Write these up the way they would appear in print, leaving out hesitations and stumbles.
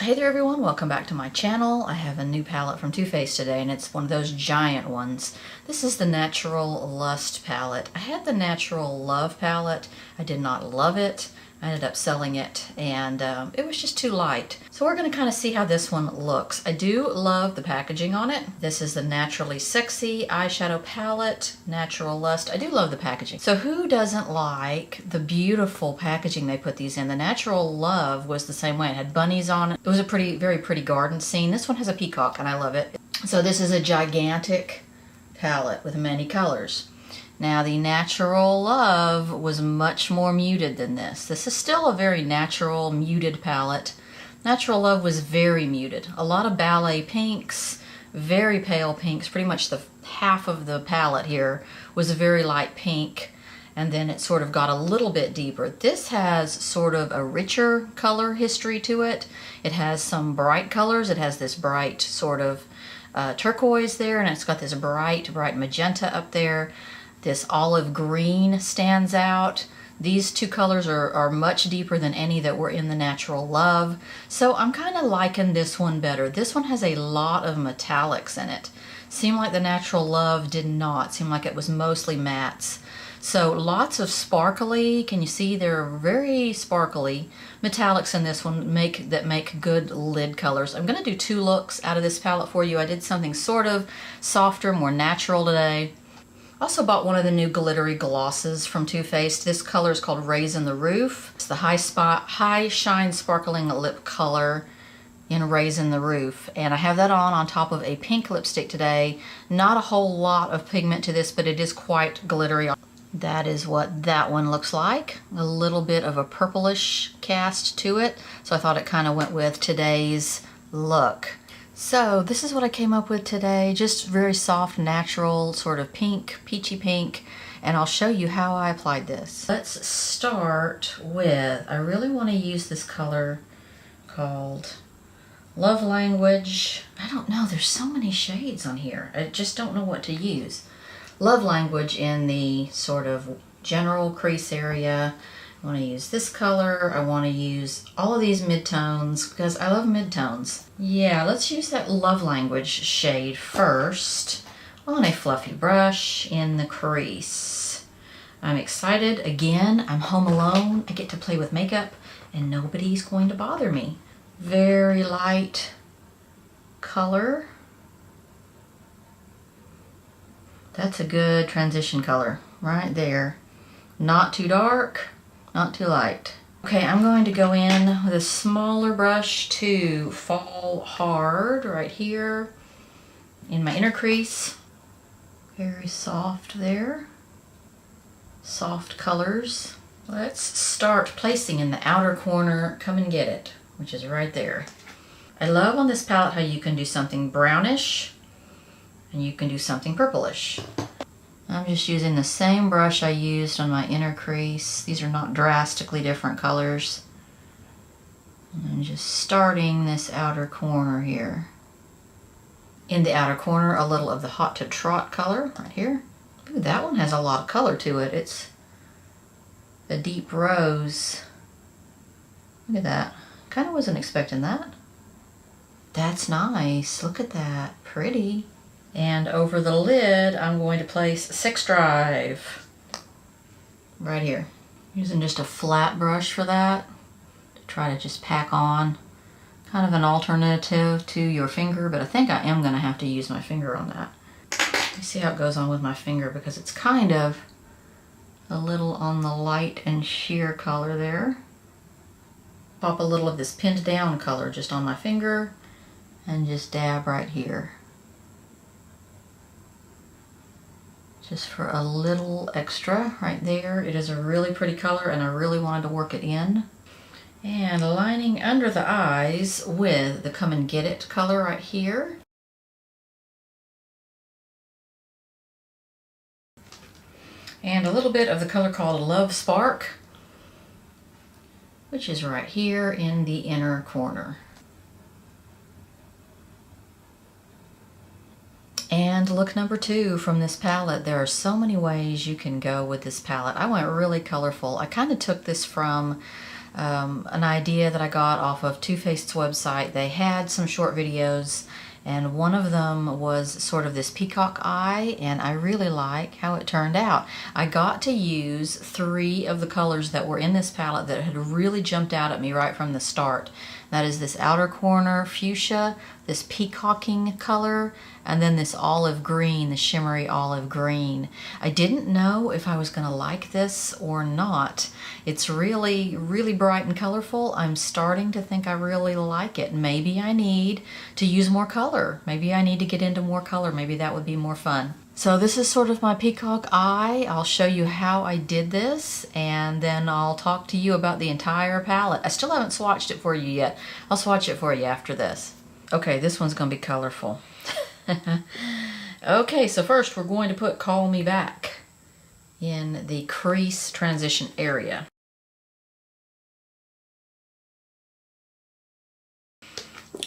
Hey there everyone, welcome back to my channel. I have a new palette from Too Faced today and it's one of those giant ones. This is the Natural Lust palette. I had the Natural Love palette. I did not love it. I ended up selling it and it was just too light. So we're going to kind of see how this one looks. I do love the packaging on it. This is the Naturally Sexy eyeshadow palette, Natural Lust. I do love the packaging. So who doesn't like the beautiful packaging they put these in? The Natural Love was the same way. It had bunnies on it. It was a very pretty garden scene. This one has a peacock and I love it. So this is a gigantic palette with many colors. Now the Natural Love was much more muted than this. This is still a very natural, muted palette. Natural Love was very muted. A lot of ballet pinks, very pale pinks. Pretty much the half of the palette here was a very light pink, and then it sort of got a little bit deeper. This has sort of a richer color history to it. It has some bright colors. It has this bright sort of turquoise there, and it's got this bright magenta up there. This olive green stands out. These two colors are much deeper than any that were in the Natural Love. So I'm kind of liking this one better. This one has a lot of metallics in it. Seemed like the Natural Love did not. Seemed like it was mostly mattes. So lots of sparkly, can you see they're very sparkly metallics in this one that make good lid colors. I'm going to do two looks out of this palette for you. I did something sort of softer, more natural today. Also bought one of the new glittery glosses from Too Faced. This color is called Raisin the Roof. It's the High Shine Sparkling Lip color in Raisin the Roof. And I have that on top of a pink lipstick today. Not a whole lot of pigment to this, but it is quite glittery. That is what that one looks like. A little bit of a purplish cast to it. So I thought it kind of went with today's look. So this is what I came up with today, just very soft, natural, sort of pink, peachy pink, and I'll show you how I applied this. Let's start with, I really want to use this color called Love Language. I don't know, there's so many shades on here. I just don't know what to use. Love Language in the sort of general crease area. I want to use this color. I want to use all of these midtones because I love midtones. Yeah, let's use that Love Language shade first on a fluffy brush in the crease. I'm excited. Again, I'm home alone. I get to play with makeup and nobody's going to bother me. Very light color. That's a good transition color right there. Not too dark. Not too light. Okay, I'm going to go in with a smaller brush to Fall Hard right here in my inner crease. Very soft there. Soft colors. Let's start placing in the outer corner, Come and Get It, which is right there. I love on this palette how you can do something brownish and you can do something purplish. I'm just using the same brush I used on my inner crease. These are not drastically different colors. And I'm just starting this outer corner here. In the outer corner, a little of the Hot to Trot color right here. Ooh, that one has a lot of color to it. It's a deep rose. Look at that. Kind of wasn't expecting that. That's nice. Look at that. Pretty. And over the lid, I'm going to place Sex Drive right here. Using just a flat brush for that to try to just pack on. Kind of an alternative to your finger, but I think I am going to have to use my finger on that. Let me see how it goes on with my finger because it's kind of a little on the light and sheer color there. Pop a little of this pinned down color just on my finger and just dab right here. Just for a little extra right there. It is a really pretty color and I really wanted to work it in. And lining under the eyes with the Come and Get It color right here. And a little bit of the color called Love Spark, which is right here in the inner corner. And look number 2 from this palette. There are so many ways you can go with this palette. I went really colorful. I kind of took this from an idea that I got off of Too Faced's website. They had some short videos, and one of them was sort of this peacock eye, and I really like how it turned out. I got to use 3 of the colors that were in this palette that had really jumped out at me right from the start. That is this outer corner fuchsia, this peacocking color, and then this olive green, the shimmery olive green. I didn't know if I was going to like this or not. It's really, really bright and colorful. I'm starting to think I really like it. Maybe I need to use more color. Maybe I need to get into more color. Maybe that would be more fun. So this is sort of my peacock eye. I'll show you how I did this, and then I'll talk to you about the entire palette. I still haven't swatched it for you yet. I'll swatch it for you after this. Okay, this one's gonna be colorful. Okay, so first we're going to put Call Me Back in the crease transition area.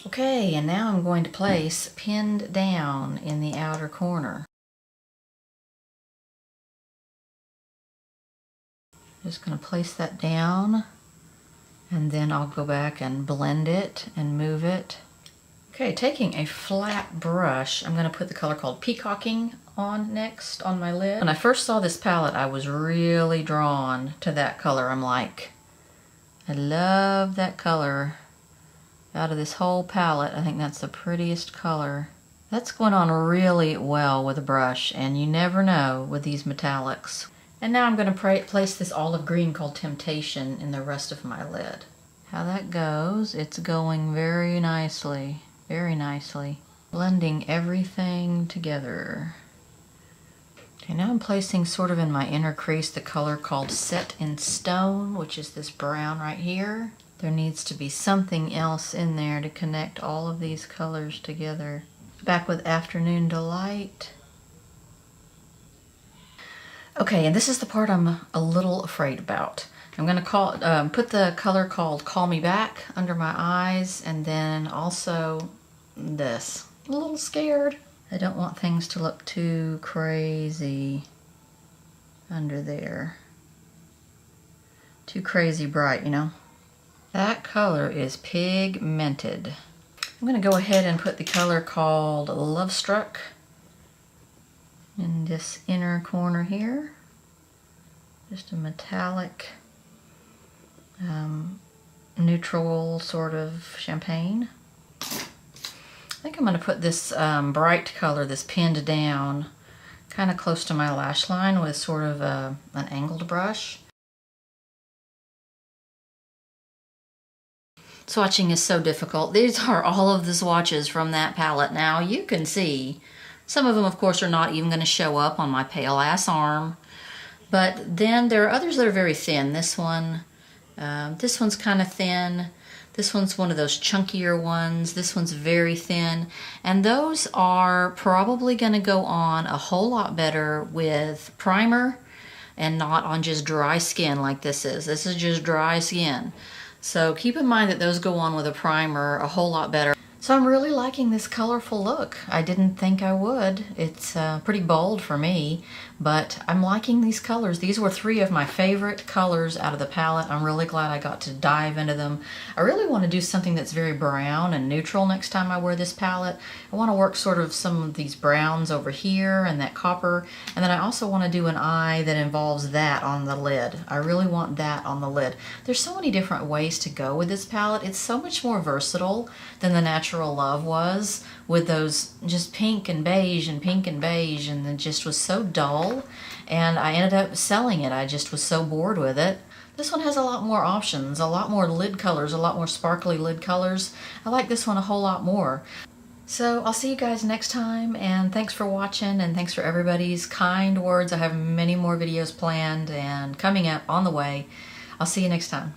Okay, and now I'm going to place Pinned Down in the outer corner. Just going to place that down, and then I'll go back and blend it and move it. Okay, taking a flat brush, I'm going to put the color called Peacocking on next on my lid. When I first saw this palette, I was really drawn to that color. I'm like, I love that color. Out of this whole palette, I think that's the prettiest color. That's going on really well with a brush, and you never know with these metallics. And now I'm going to place this olive green called Temptation in the rest of my lid. How that goes, it's going very nicely. Very nicely. Blending everything together. Okay, now I'm placing sort of in my inner crease the color called Set in Stone, which is this brown right here. There needs to be something else in there to connect all of these colors together. Back with Afternoon Delight. Okay, and this is the part I'm a little afraid about. I'm going to put the color called Call Me Back under my eyes, and then also this. I'm a little scared. I don't want things to look too crazy under there. Too crazy bright, you know? That color is pigmented. I'm going to go ahead and put the color called Love Struck in this inner corner here. Just a metallic, neutral sort of champagne. I think I'm going to put this bright color, this Pinned Down, kind of close to my lash line with sort of an angled brush. Swatching is so difficult. These are all of the swatches from that palette. Now you can see some of them, of course, are not even going to show up on my pale ass arm. But then there are others that are very thin. This one's kind of thin. This one's one of those chunkier ones. This one's very thin. And those are probably going to go on a whole lot better with primer and not on just dry skin like this is. This is just dry skin. So keep in mind that those go on with a primer a whole lot better. So I'm really liking this colorful look. I didn't think I would. It's pretty bold for me, but I'm liking these colors. These were 3 of my favorite colors out of the palette. I'm really glad I got to dive into them. I really want to do something that's very brown and neutral next time I wear this palette. I want to work sort of some of these browns over here and that copper, and then I also want to do an eye that involves that on the lid. I really want that on the lid. There's so many different ways to go with this palette. It's so much more versatile than the Natural Love was, with those just pink and beige and pink and beige, and it just was so dull, and I ended up selling it. I just was so bored with it. This one has a lot more options, a lot more lid colors, a lot more sparkly lid colors. I like this one a whole lot more. So I'll see you guys next time, and thanks for watching, and thanks for everybody's kind words. I have many more videos planned and coming up on the way. I'll see you next time.